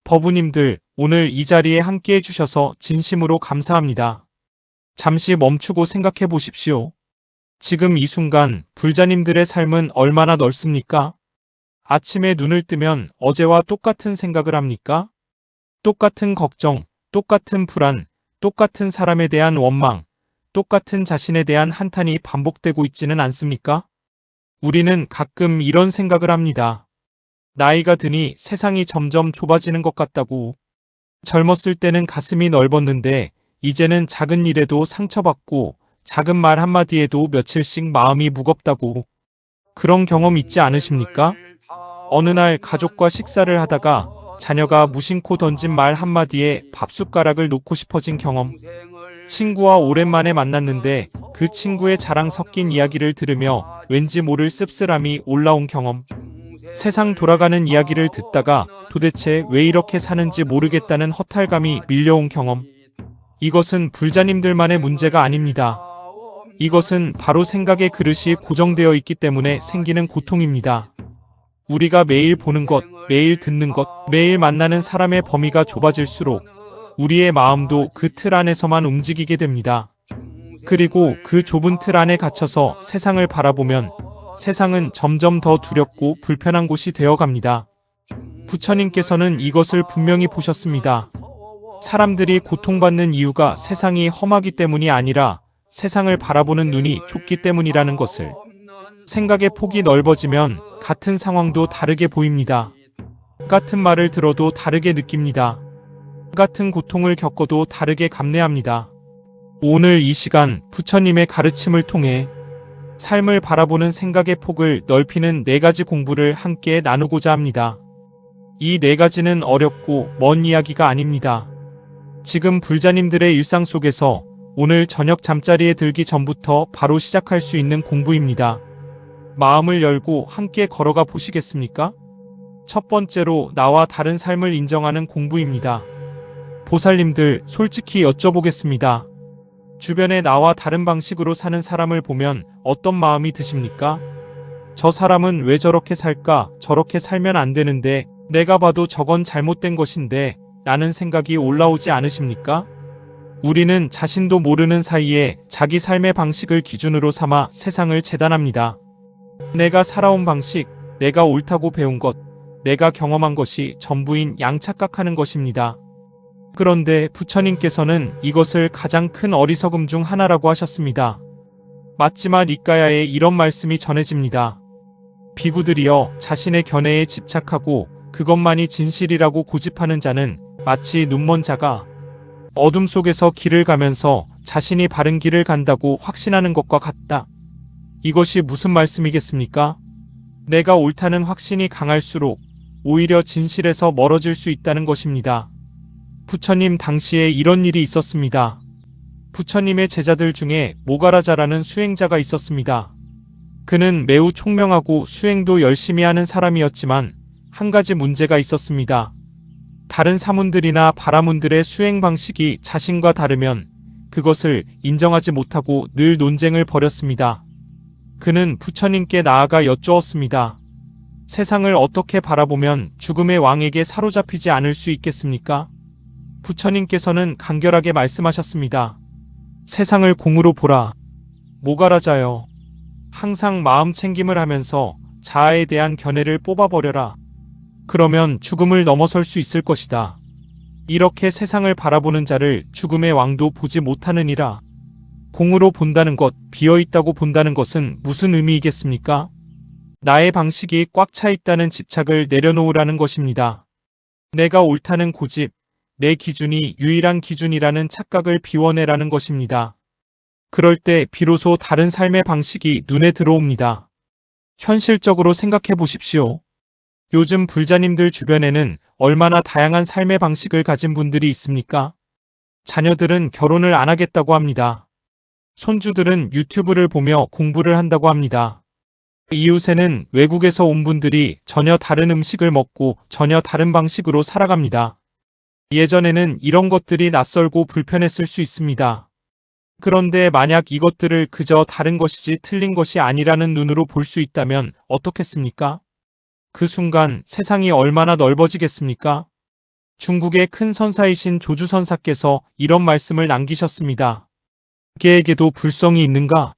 법우님들, 오늘 이 자리에 함께 해주셔서 진심으로 감사합니다. 잠시 멈추고 생각해 보십시오. 지금 이 순간 불자님들의 삶은 얼마나 넓습니까? 아침에 눈을 뜨면 어제와 똑같은 생각을 합니까? 똑같은 걱정, 똑같은 불안, 똑같은 사람에 대한 원망, 똑같은 자신에 대한 한탄이 반복되고 있지는 않습니까? 우리는 가끔 이런 생각을 합니다. 나이가 드니 세상이 점점 좁아지는 것 같다고. 젊었을 때는 가슴이 넓었는데 이제는 작은 일에도 상처받고 작은 말 한마디에도 며칠씩 마음이 무겁다고. 그런 경험 있지 않으십니까? 어느 날 가족과 식사를 하다가 자녀가 무심코 던진 말 한마디에 밥숟가락을 놓고 싶어진 경험. 친구와 오랜만에 만났는데 그 친구의 자랑 섞인 이야기를 들으며 왠지 모를 씁쓸함이 올라온 경험. 세상 돌아가는 이야기를 듣다가 도대체 왜 이렇게 사는지 모르겠다는 허탈감이 밀려온 경험. 이것은 불자님들만의 문제가 아닙니다. 이것은 바로 생각의 그릇이 고정되어 있기 때문에 생기는 고통입니다. 우리가 매일 보는 것, 매일 듣는 것, 매일 만나는 사람의 범위가 좁아질수록 우리의 마음도 그 틀 안에서만 움직이게 됩니다. 그리고 그 좁은 틀 안에 갇혀서 세상을 바라보면 세상은 점점 더 두렵고 불편한 곳이 되어갑니다. 부처님께서는 이것을 분명히 보셨습니다. 사람들이 고통받는 이유가 세상이 험하기 때문이 아니라 세상을 바라보는 눈이 좁기 때문이라는 것을. 생각의 폭이 넓어지면 같은 상황도 다르게 보입니다. 같은 말을 들어도 다르게 느낍니다. 같은 고통을 겪어도 다르게 감내합니다. 오늘 이 시간 부처님의 가르침을 통해 삶을 바라보는 생각의 폭을 넓히는 4가지 공부를 함께 나누고자 합니다. 이 4가지는 어렵고 먼 이야기가 아닙니다. 지금 불자님들의 일상 속에서 오늘 저녁 잠자리에 들기 전부터 바로 시작할 수 있는 공부입니다. 마음을 열고 함께 걸어가 보시겠습니까? 첫 번째로 나와 다른 삶을 인정하는 공부입니다. 보살님들, 솔직히 여쭤보겠습니다. 주변에 나와 다른 방식으로 사는 사람을 보면 어떤 마음이 드십니까? 저 사람은 왜 저렇게 살까? 저렇게 살면 안 되는데, 내가 봐도 저건 잘못된 것인데, 라는 생각이 올라오지 않으십니까? 우리는 자신도 모르는 사이에 자기 삶의 방식을 기준으로 삼아 세상을 재단합니다. 내가 살아온 방식, 내가 옳다고 배운 것, 내가 경험한 것이 전부인 양착각하는 것입니다. 그런데 부처님께서는 이것을 가장 큰 어리석음 중 하나라고 하셨습니다. 맞지마 니까야에 이런 말씀이 전해집니다. 비구들이여, 자신의 견해에 집착하고 그것만이 진실이라고 고집하는 자는 마치 눈먼 자가 어둠 속에서 길을 가면서 자신이 바른 길을 간다고 확신하는 것과 같다. 이것이 무슨 말씀이겠습니까? 내가 옳다는 확신이 강할수록 오히려 진실에서 멀어질 수 있다는 것입니다. 부처님 당시에 이런 일이 있었습니다. 부처님의 제자들 중에 모가라자라는 수행자가 있었습니다. 그는 매우 총명하고 수행도 열심히 하는 사람이었지만 한 가지 문제가 있었습니다. 다른 사문들이나 바라문들의 수행 방식이 자신과 다르면 그것을 인정하지 못하고 늘 논쟁을 벌였습니다. 그는 부처님께 나아가 여쭈었습니다. 세상을 어떻게 바라보면 죽음의 왕에게 사로잡히지 않을 수 있겠습니까? 부처님께서는 간결하게 말씀하셨습니다. 세상을 공으로 보라. 모가라자여, 항상 마음 챙김을 하면서 자아에 대한 견해를 뽑아버려라. 그러면 죽음을 넘어설 수 있을 것이다. 이렇게 세상을 바라보는 자를 죽음의 왕도 보지 못하느니라. 공으로 본다는 것, 비어있다고 본다는 것은 무슨 의미이겠습니까? 나의 방식이 꽉 차 있다는 집착을 내려놓으라는 것입니다. 내가 옳다는 고집, 내 기준이 유일한 기준이라는 착각을 비워내라는 것입니다. 그럴 때 비로소 다른 삶의 방식이 눈에 들어옵니다. 현실적으로 생각해 보십시오. 요즘 불자님들 주변에는 얼마나 다양한 삶의 방식을 가진 분들이 있습니까? 자녀들은 결혼을 안 하겠다고 합니다. 손주들은 유튜브를 보며 공부를 한다고 합니다. 이웃에는 외국에서 온 분들이 전혀 다른 음식을 먹고 전혀 다른 방식으로 살아갑니다. 예전에는 이런 것들이 낯설고 불편했을 수 있습니다. 그런데 만약 이것들을 그저 다른 것이지 틀린 것이 아니라는 눈으로 볼 수 있다면 어떻겠습니까? 그 순간 세상이 얼마나 넓어지겠습니까? 중국의 큰 선사이신 조주선사께서 이런 말씀을 남기셨습니다. 개에게도 불성이 있는가?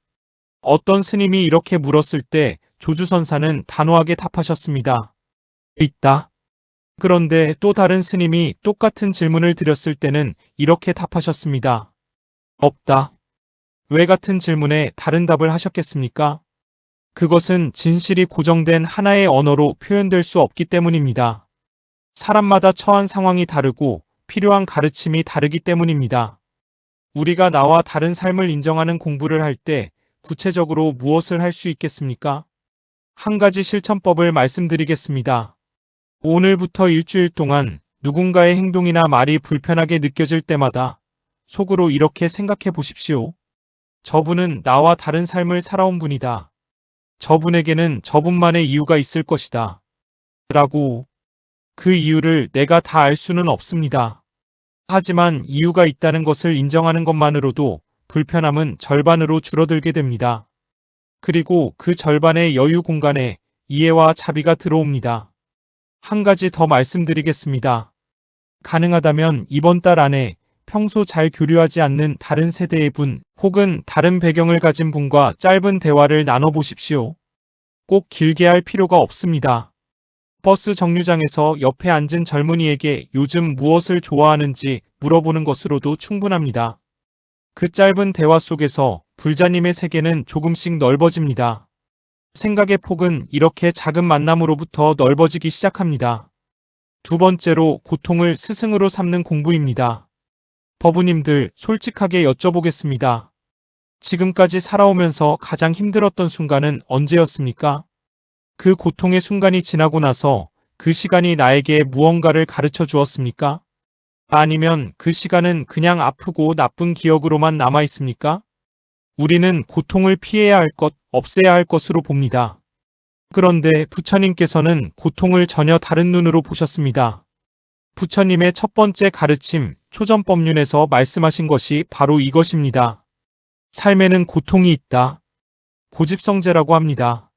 어떤 스님이 이렇게 물었을 때 조주선사는 단호하게 답하셨습니다. 있다. 그런데 또 다른 스님이 똑같은 질문을 드렸을 때는 이렇게 답하셨습니다. 없다. 왜 같은 질문에 다른 답을 하셨겠습니까? 그것은 진실이 고정된 하나의 언어로 표현될 수 없기 때문입니다. 사람마다 처한 상황이 다르고 필요한 가르침이 다르기 때문입니다. 우리가 나와 다른 삶을 인정하는 공부를 할 때 구체적으로 무엇을 할 수 있겠습니까? 한 가지 실천법을 말씀드리겠습니다. 오늘부터 일주일 동안 누군가의 행동이나 말이 불편하게 느껴질 때마다 속으로 이렇게 생각해 보십시오. 저분은 나와 다른 삶을 살아온 분이다. 저분에게는 저분만의 이유가 있을 것이다. 라고. 그 이유를 내가 다 알 수는 없습니다. 하지만 이유가 있다는 것을 인정하는 것만으로도 불편함은 절반으로 줄어들게 됩니다. 그리고 그 절반의 여유 공간에 이해와 자비가 들어옵니다. 한 가지 더 말씀드리겠습니다. 가능하다면 이번 달 안에 평소 잘 교류하지 않는 다른 세대의 분 혹은 다른 배경을 가진 분과 짧은 대화를 나눠보십시오. 꼭 길게 할 필요가 없습니다. 버스 정류장에서 옆에 앉은 젊은이에게 요즘 무엇을 좋아하는지 물어보는 것으로도 충분합니다. 그 짧은 대화 속에서 불자님의 세계는 조금씩 넓어집니다. 생각의 폭은 이렇게 작은 만남으로부터 넓어지기 시작합니다. 두 번째로 고통을 스승으로 삼는 공부입니다. 법우님들 솔직하게 여쭤보겠습니다. 지금까지 살아오면서 가장 힘들었던 순간은 언제였습니까? 그 고통의 순간이 지나고 나서 그 시간이 나에게 무언가를 가르쳐 주었습니까? 아니면 그 시간은 그냥 아프고 나쁜 기억으로만 남아 있습니까? 우리는 고통을 피해야 할 것, 없애야 할 것으로 봅니다. 그런데 부처님께서는 고통을 전혀 다른 눈으로 보셨습니다. 부처님의 첫 번째 가르침, 초전법륜에서 말씀하신 것이 바로 이것입니다. 삶에는 고통이 있다. 고집성제라고 합니다.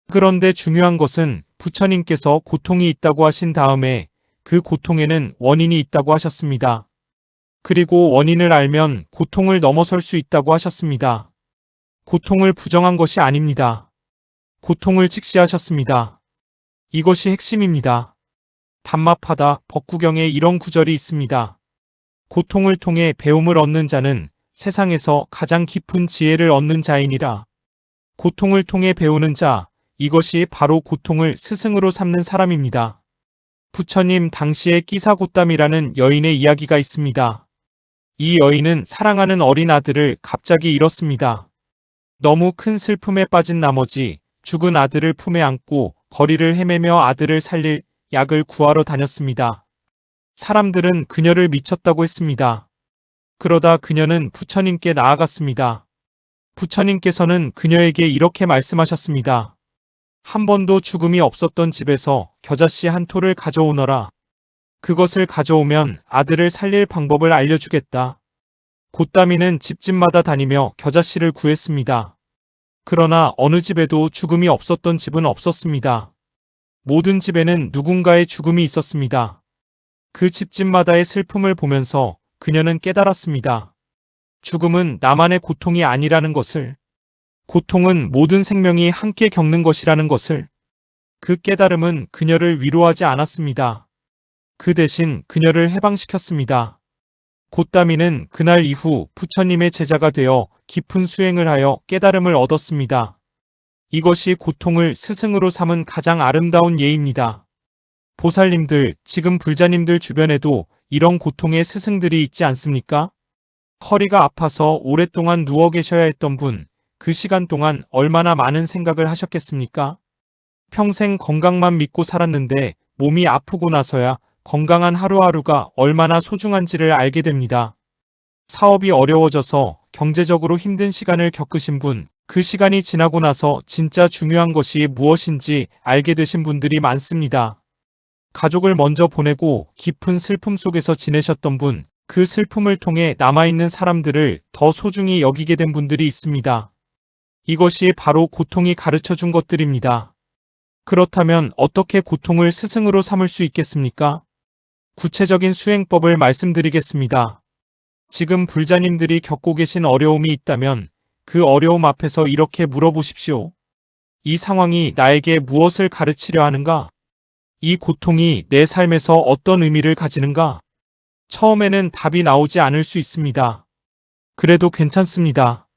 그런데 중요한 것은 부처님께서 고통이 있다고 하신 다음에 그 고통에는 원인이 있다고 하셨습니다. 그리고 원인을 알면 고통을 넘어설 수 있다고 하셨습니다. 고통을 부정한 것이 아닙니다. 고통을 직시하셨습니다. 이것이 핵심입니다. 담마파다 법구경에 이런 구절이 있습니다. 고통을 통해 배움을 얻는 자는 세상에서 가장 깊은 지혜를 얻는 자이니라. 고통을 통해 배우는 자, 이것이 바로 고통을 스승으로 삼는 사람입니다. 부처님 당시에 끼사고땀이라는 여인의 이야기가 있습니다. 이 여인은 사랑하는 어린 아들을 갑자기 잃었습니다. 너무 큰 슬픔에 빠진 나머지 죽은 아들을 품에 안고 거리를 헤매며 아들을 살릴 약을 구하러 다녔습니다. 사람들은 그녀를 미쳤다고 했습니다. 그러다 그녀는 부처님께 나아갔습니다. 부처님께서는 그녀에게 이렇게 말씀하셨습니다. 한 번도 죽음이 없었던 집에서 겨자씨 한 톨을 가져오너라. 그것을 가져오면 아들을 살릴 방법을 알려주겠다. 곧다미는 집집마다 다니며 겨자씨를 구했습니다. 그러나 어느 집에도 죽음이 없었던 집은 없었습니다. 모든 집에는 누군가의 죽음이 있었습니다. 그 집집마다의 슬픔을 보면서 그녀는 깨달았습니다. 죽음은 나만의 고통이 아니라는 것을, 고통은 모든 생명이 함께 겪는 것이라는 것을. 그 깨달음은 그녀를 위로하지 않았습니다. 그 대신 그녀를 해방시켰습니다. 곧다미는 그날 이후 부처님의 제자가 되어 깊은 수행을 하여 깨달음을 얻었습니다. 이것이 고통을 스승으로 삼은 가장 아름다운 예입니다. 보살님들, 지금 불자님들 주변에도 이런 고통의 스승들이 있지 않습니까? 허리가 아파서 오랫동안 누워 계셔야 했던 분, 그 시간 동안 얼마나 많은 생각을 하셨겠습니까? 평생 건강만 믿고 살았는데 몸이 아프고 나서야 건강한 하루하루가 얼마나 소중한지를 알게 됩니다. 사업이 어려워져서 경제적으로 힘든 시간을 겪으신 분, 그 시간이 지나고 나서 진짜 중요한 것이 무엇인지 알게 되신 분들이 많습니다. 가족을 먼저 보내고 깊은 슬픔 속에서 지내셨던 분, 그 슬픔을 통해 남아있는 사람들을 더 소중히 여기게 된 분들이 있습니다. 이것이 바로 고통이 가르쳐 준 것들입니다. 그렇다면 어떻게 고통을 스승으로 삼을 수 있겠습니까? 구체적인 수행법을 말씀드리겠습니다. 지금 불자님들이 겪고 계신 어려움이 있다면 그 어려움 앞에서 이렇게 물어보십시오. 이 상황이 나에게 무엇을 가르치려 하는가? 이 고통이 내 삶에서 어떤 의미를 가지는가? 처음에는 답이 나오지 않을 수 있습니다. 그래도 괜찮습니다.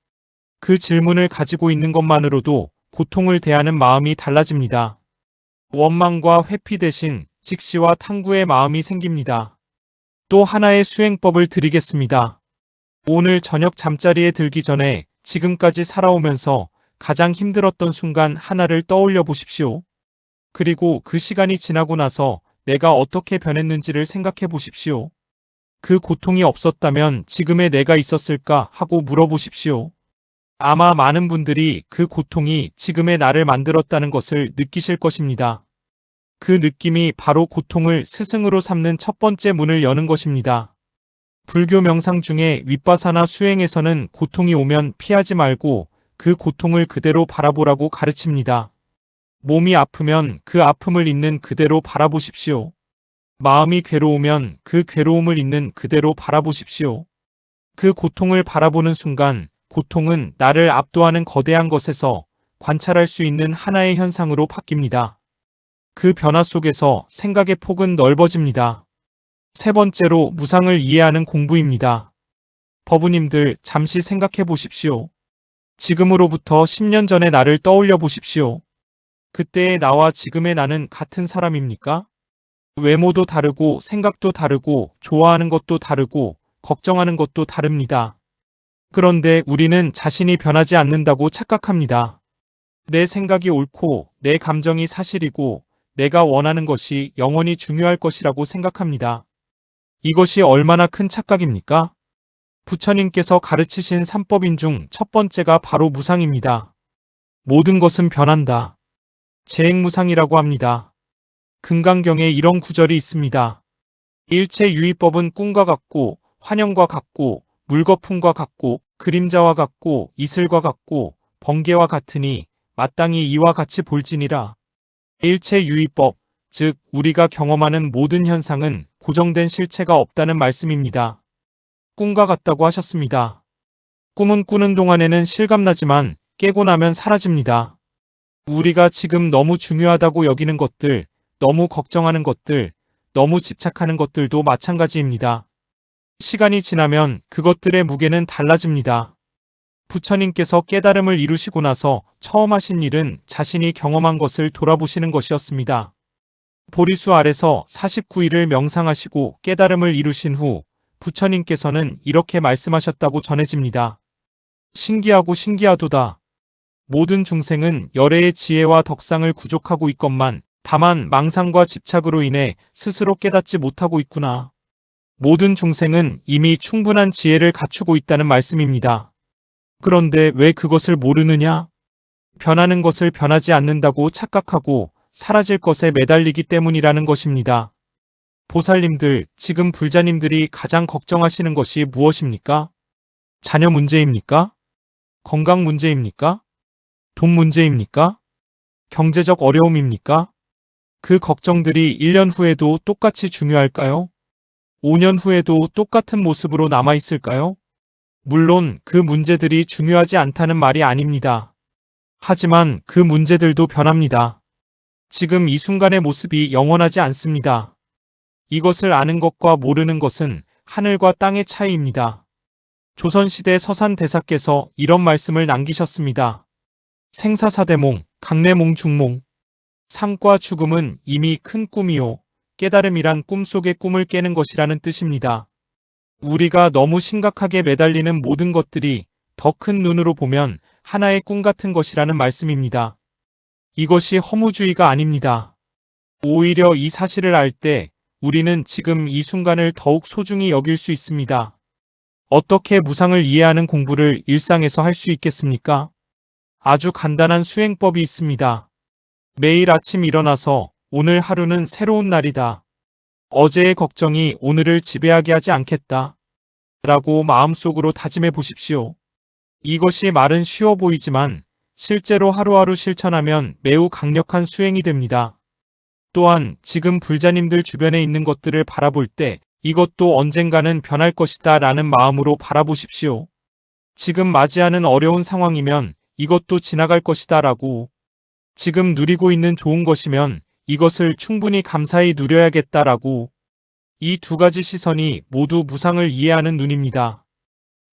그 질문을 가지고 있는 것만으로도 고통을 대하는 마음이 달라집니다. 원망과 회피 대신 직시와 탕구의 마음이 생깁니다. 또 하나의 수행법을 드리겠습니다. 오늘 저녁 잠자리에 들기 전에 지금까지 살아오면서 가장 힘들었던 순간 하나를 떠올려 보십시오. 그리고 그 시간이 지나고 나서 내가 어떻게 변했는지를 생각해 보십시오. 그 고통이 없었다면 지금의 내가 있었을까 하고 물어보십시오. 아마 많은 분들이 그 고통이 지금의 나를 만들었다는 것을 느끼실 것입니다. 그 느낌이 바로 고통을 스승으로 삼는 첫 번째 문을 여는 것입니다. 불교 명상 중에 윗바사나 수행에서는 고통이 오면 피하지 말고 그 고통을 그대로 바라보라고 가르칩니다. 몸이 아프면 그 아픔을 있는 그대로 바라보십시오. 마음이 괴로우면 그 괴로움을 있는 그대로 바라보십시오. 그 고통을 바라보는 순간 고통은 나를 압도하는 거대한 것에서 관찰할 수 있는 하나의 현상으로 바뀝니다. 그 변화 속에서 생각의 폭은 넓어집니다. 세 번째로 무상을 이해하는 공부입니다. 법우님들 잠시 생각해 보십시오. 지금으로부터 10년 전의 나를 떠올려 보십시오. 그때의 나와 지금의 나는 같은 사람입니까? 외모도 다르고 생각도 다르고 좋아하는 것도 다르고 걱정하는 것도 다릅니다. 그런데 우리는 자신이 변하지 않는다고 착각합니다. 내 생각이 옳고 내 감정이 사실이고 내가 원하는 것이 영원히 중요할 것이라고 생각합니다. 이것이 얼마나 큰 착각입니까? 부처님께서 가르치신 3법인 중 첫 번째가 바로 무상입니다. 모든 것은 변한다. 재행무상이라고 합니다. 금강경에 이런 구절이 있습니다. 일체유의법은 꿈과 같고 환영과 같고 물거품과 같고 그림자와 같고 이슬과 같고 번개와 같으니 마땅히 이와 같이 볼지니라. 일체유의법, 즉 우리가 경험하는 모든 현상은 고정된 실체가 없다는 말씀입니다. 꿈과 같다고 하셨습니다. 꿈은 꾸는 동안에는 실감나지만 깨고 나면 사라집니다. 우리가 지금 너무 중요하다고 여기는 것들, 너무 걱정하는 것들, 너무 집착하는 것들도 마찬가지입니다. 시간이 지나면 그것들의 무게는 달라집니다. 부처님께서 깨달음을 이루시고 나서 처음 하신 일은 자신이 경험한 것을 돌아보시는 것이었습니다. 보리수 아래서 49일을 명상하시고 깨달음을 이루신 후 부처님께서는 이렇게 말씀하셨다고 전해집니다. 신기하고 신기하도다. 모든 중생은 열애의 지혜와 덕상을 구족하고 있건만 다만 망상과 집착으로 인해 스스로 깨닫지 못하고 있구나. 모든 중생은 이미 충분한 지혜를 갖추고 있다는 말씀입니다. 그런데 왜 그것을 모르느냐? 변하는 것을 변하지 않는다고 착각하고 사라질 것에 매달리기 때문이라는 것입니다. 보살님들, 지금 불자님들이 가장 걱정하시는 것이 무엇입니까? 자녀 문제입니까? 건강 문제입니까? 돈 문제입니까? 경제적 어려움입니까? 그 걱정들이 1년 후에도 똑같이 중요할까요? 5년 후에도 똑같은 모습으로 남아있을까요? 물론 그 문제들이 중요하지 않다는 말이 아닙니다. 하지만 그 문제들도 변합니다. 지금 이 순간의 모습이 영원하지 않습니다. 이것을 아는 것과 모르는 것은 하늘과 땅의 차이입니다. 조선시대 서산대사께서 이런 말씀을 남기셨습니다. 생사사대몽, 강내몽 중몽. 삶과 죽음은 이미 큰 꿈이요. 깨달음이란 꿈속의 꿈을 깨는 것이라는 뜻입니다. 우리가 너무 심각하게 매달리는 모든 것들이 더 큰 눈으로 보면 하나의 꿈 같은 것이라는 말씀입니다. 이것이 허무주의가 아닙니다. 오히려 이 사실을 알 때 우리는 지금 이 순간을 더욱 소중히 여길 수 있습니다. 어떻게 무상을 이해하는 공부를 일상에서 할 수 있겠습니까? 아주 간단한 수행법이 있습니다. 매일 아침 일어나서 오늘 하루는 새로운 날이다. 어제의 걱정이 오늘을 지배하게 하지 않겠다. 라고 마음속으로 다짐해 보십시오. 이것이 말은 쉬워 보이지만 실제로 하루하루 실천하면 매우 강력한 수행이 됩니다. 또한 지금 불자님들 주변에 있는 것들을 바라볼 때 이것도 언젠가는 변할 것이다 라는 마음으로 바라보십시오. 지금 맞이하는 어려운 상황이면 이것도 지나갈 것이다 라고, 지금 누리고 있는 좋은 것이면 이것을 충분히 감사히 누려야겠다 라고, 이 두 가지 시선이 모두 무상을 이해하는 눈입니다.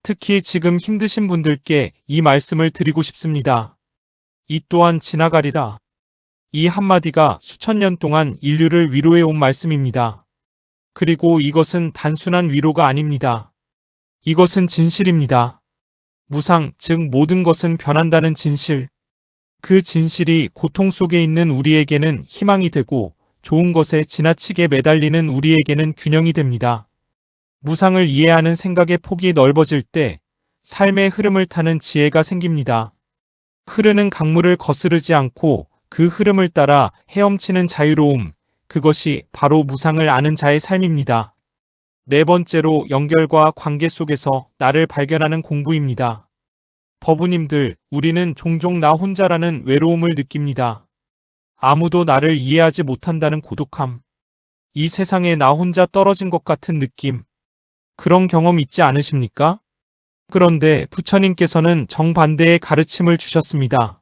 특히 지금 힘드신 분들께 이 말씀을 드리고 싶습니다. 이 또한 지나가리라. 이 한마디가 수천 년 동안 인류를 위로해 온 말씀입니다. 그리고 이것은 단순한 위로가 아닙니다. 이것은 진실입니다. 무상, 즉 모든 것은 변한다는 진실. 그 진실이 고통 속에 있는 우리에게는 희망이 되고 좋은 것에 지나치게 매달리는 우리에게는 균형이 됩니다. 무상을 이해하는 생각의 폭이 넓어질 때 삶의 흐름을 타는 지혜가 생깁니다. 흐르는 강물을 거스르지 않고 그 흐름을 따라 헤엄치는 자유로움, 그것이 바로 무상을 아는 자의 삶입니다. 네 번째로 연결과 관계 속에서 나를 발견하는 공부입니다. 법우님들, 우리는 종종 나 혼자라는 외로움을 느낍니다. 아무도 나를 이해하지 못한다는 고독함. 이 세상에 나 혼자 떨어진 것 같은 느낌. 그런 경험 있지 않으십니까? 그런데 부처님께서는 정반대의 가르침을 주셨습니다.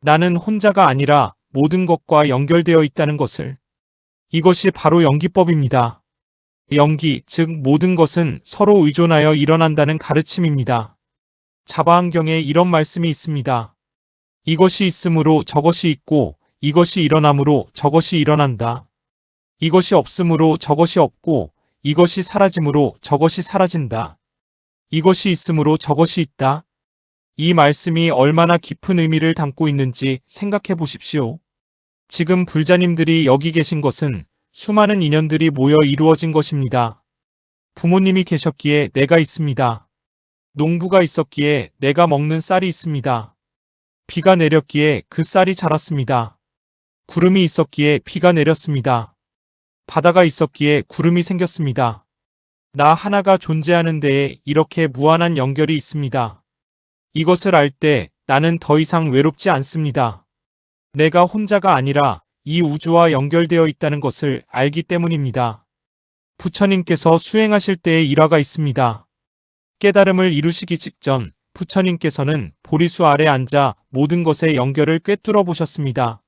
나는 혼자가 아니라 모든 것과 연결되어 있다는 것을. 이것이 바로 연기법입니다. 연기, 즉 모든 것은 서로 의존하여 일어난다는 가르침입니다. 자바안경에 이런 말씀이 있습니다. 이것이 있으므로 저것이 있고 이것이 일어나므로 저것이 일어난다. 이것이 없으므로 저것이 없고 이것이 사라짐으로 저것이 사라진다. 이것이 있으므로 저것이 있다. 이 말씀이 얼마나 깊은 의미를 담고 있는지 생각해 보십시오. 지금 불자님들이 여기 계신 것은 수많은 인연들이 모여 이루어진 것입니다. 부모님이 계셨기에 내가 있습니다. 농부가 있었기에 내가 먹는 쌀이 있습니다. 비가 내렸기에 그 쌀이 자랐습니다. 구름이 있었기에 비가 내렸습니다. 바다가 있었기에 구름이 생겼습니다. 나 하나가 존재하는 데에 이렇게 무한한 연결이 있습니다. 이것을 알 때 나는 더 이상 외롭지 않습니다. 내가 혼자가 아니라 이 우주와 연결되어 있다는 것을 알기 때문입니다. 부처님께서 수행하실 때의 일화가 있습니다. 깨달음을 이루시기 직전 부처님께서는 보리수 아래 앉아 모든 것의 연결을 꿰뚫어 보셨습니다.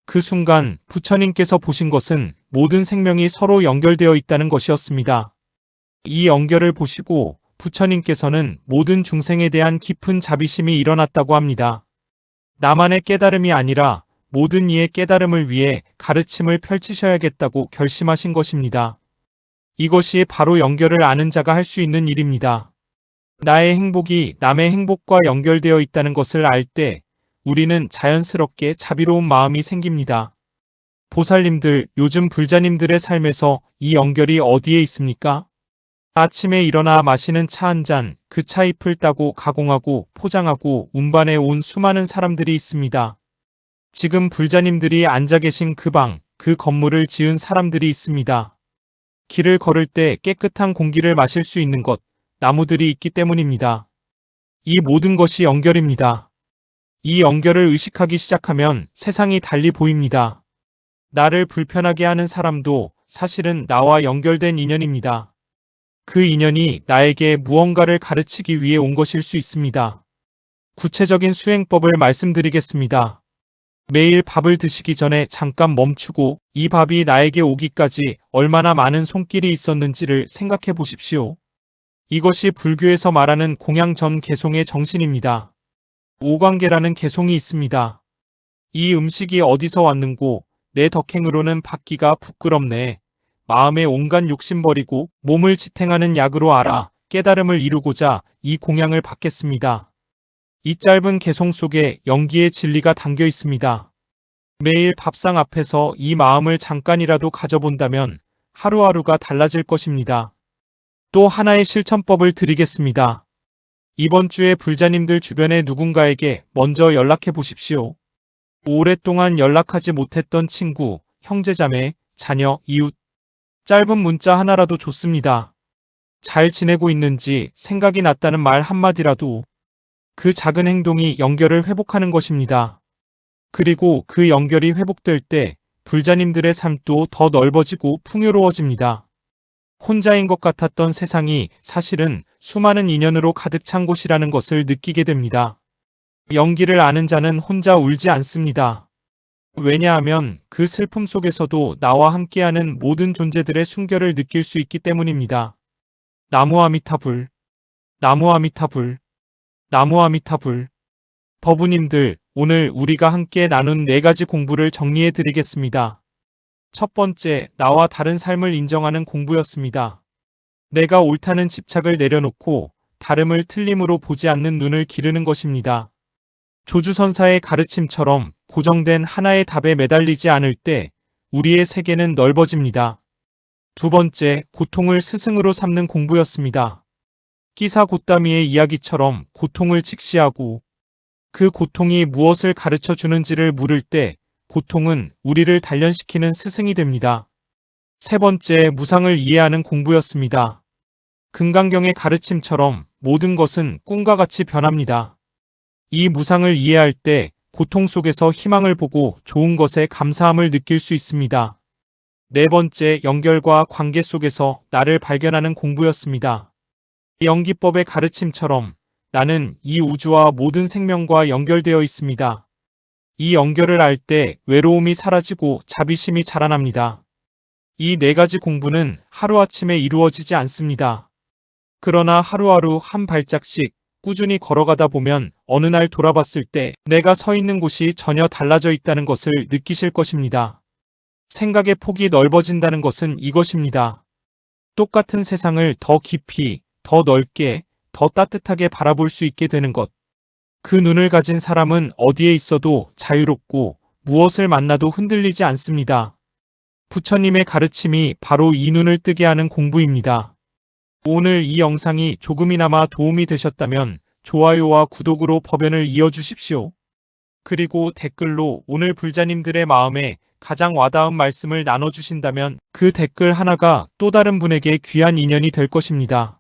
그 순간 부처님께서 보신 것은 모든 생명이 서로 연결되어 있다는 것이었습니다. 이 연결을 보시고 부처님께서는 모든 중생에 대한 깊은 자비심이 일어났다고 합니다. 나만의 깨달음이 아니라 모든 이의 깨달음을 위해 가르침을 펼치셔야겠다고 결심하신 것입니다. 이것이 바로 연결을 아는 자가 할 수 있는 일입니다. 나의 행복이 남의 행복과 연결되어 있다는 것을 알 때 우리는 자연스럽게 자비로운 마음이 생깁니다. 보살님들, 요즘 불자님들의 삶에서 이 연결이 어디에 있습니까? 아침에 일어나 마시는 차 한 잔, 그 차 잎을 따고 가공하고 포장하고 운반해 온 수많은 사람들이 있습니다. 지금 불자님들이 앉아 계신 그 방, 그 건물을 지은 사람들이 있습니다. 길을 걸을 때 깨끗한 공기를 마실 수 있는 것, 나무들이 있기 때문입니다. 이 모든 것이 연결입니다. 이 연결을 의식하기 시작하면 세상이 달리 보입니다. 나를 불편하게 하는 사람도 사실은 나와 연결된 인연입니다. 그 인연이 나에게 무언가를 가르치기 위해 온 것일 수 있습니다. 구체적인 수행법을 말씀드리겠습니다. 매일 밥을 드시기 전에 잠깐 멈추고 이 밥이 나에게 오기까지 얼마나 많은 손길이 있었는지를 생각해 보십시오. 이것이 불교에서 말하는 공양 전 개송의 정신입니다. 오광계라는 개송이 있습니다. 이 음식이 어디서 왔는고 내 덕행으로는 받기가 부끄럽네. 마음의 온갖 욕심 버리고 몸을 지탱하는 약으로 알아 깨달음을 이루고자 이 공양을 받겠습니다. 이 짧은 개송 속에 연기의 진리가 담겨 있습니다. 매일 밥상 앞에서 이 마음을 잠깐이라도 가져본다면 하루하루가 달라질 것입니다. 또 하나의 실천법을 드리겠습니다. 이번 주에 불자님들 주변의 누군가에게 먼저 연락해 보십시오. 오랫동안 연락하지 못했던 친구, 형제자매, 자녀, 이웃. 짧은 문자 하나라도 좋습니다. 잘 지내고 있는지 생각이 났다는 말 한마디라도. 그 작은 행동이 연결을 회복하는 것입니다. 그리고 그 연결이 회복될 때 불자님들의 삶도 더 넓어지고 풍요로워집니다. 혼자인 것 같았던 세상이 사실은 수많은 인연으로 가득 찬 곳이라는 것을 느끼게 됩니다. 연기를 아는 자는 혼자 울지 않습니다. 왜냐하면 그 슬픔 속에서도 나와 함께하는 모든 존재들의 순결을 느낄 수 있기 때문입니다. 나무 아미타불, 나무 아미타불, 나무 아미타불. 법우님들, 오늘 우리가 함께 나눈 4가지 공부를 정리해 드리겠습니다. 첫 번째, 나와 다른 삶을 인정하는 공부였습니다. 내가 옳다는 집착을 내려놓고 다름을 틀림으로 보지 않는 눈을 기르는 것입니다. 조주선사의 가르침처럼 고정된 하나의 답에 매달리지 않을 때 우리의 세계는 넓어집니다. 두 번째, 고통을 스승으로 삼는 공부였습니다. 끼사 곶다미의 이야기처럼 고통을 직시하고 그 고통이 무엇을 가르쳐 주는지를 물을 때 고통은 우리를 단련시키는 스승이 됩니다. 세 번째, 무상을 이해하는 공부였습니다. 금강경의 가르침처럼 모든 것은 꿈과 같이 변합니다. 이 무상을 이해할 때 고통 속에서 희망을 보고 좋은 것에 감사함을 느낄 수 있습니다. 네 번째, 연결과 관계 속에서 나를 발견하는 공부였습니다. 연기법의 가르침처럼 나는 이 우주와 모든 생명과 연결되어 있습니다. 이 연결을 알 때 외로움이 사라지고 자비심이 자라납니다. 이 4가지 공부는 하루아침에 이루어지지 않습니다. 그러나 하루하루 한 발짝씩 꾸준히 걸어가다 보면 어느 날 돌아봤을 때 내가 서 있는 곳이 전혀 달라져 있다는 것을 느끼실 것입니다. 생각의 폭이 넓어진다는 것은 이것입니다. 똑같은 세상을 더 깊이, 더 넓게, 더 따뜻하게 바라볼 수 있게 되는 것. 그 눈을 가진 사람은 어디에 있어도 자유롭고 무엇을 만나도 흔들리지 않습니다. 부처님의 가르침이 바로 이 눈을 뜨게 하는 공부입니다. 오늘 이 영상이 조금이나마 도움이 되셨다면 좋아요와 구독으로 법연을 이어주십시오. 그리고 댓글로 오늘 불자님들의 마음에 가장 와닿은 말씀을 나눠주신다면 그 댓글 하나가 또 다른 분에게 귀한 인연이 될 것입니다.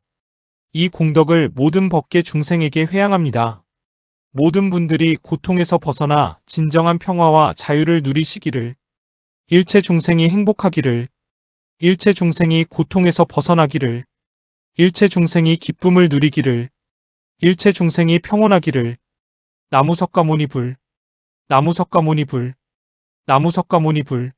이 공덕을 모든 법계 중생에게 회양합니다. 모든 분들이 고통에서 벗어나 진정한 평화와 자유를 누리시기를, 일체 중생이 행복하기를, 일체 중생이 고통에서 벗어나기를, 일체 중생이 기쁨을 누리기를, 일체 중생이 평온하기를. 나무석가모니불, 나무석가모니불, 나무석가모니불.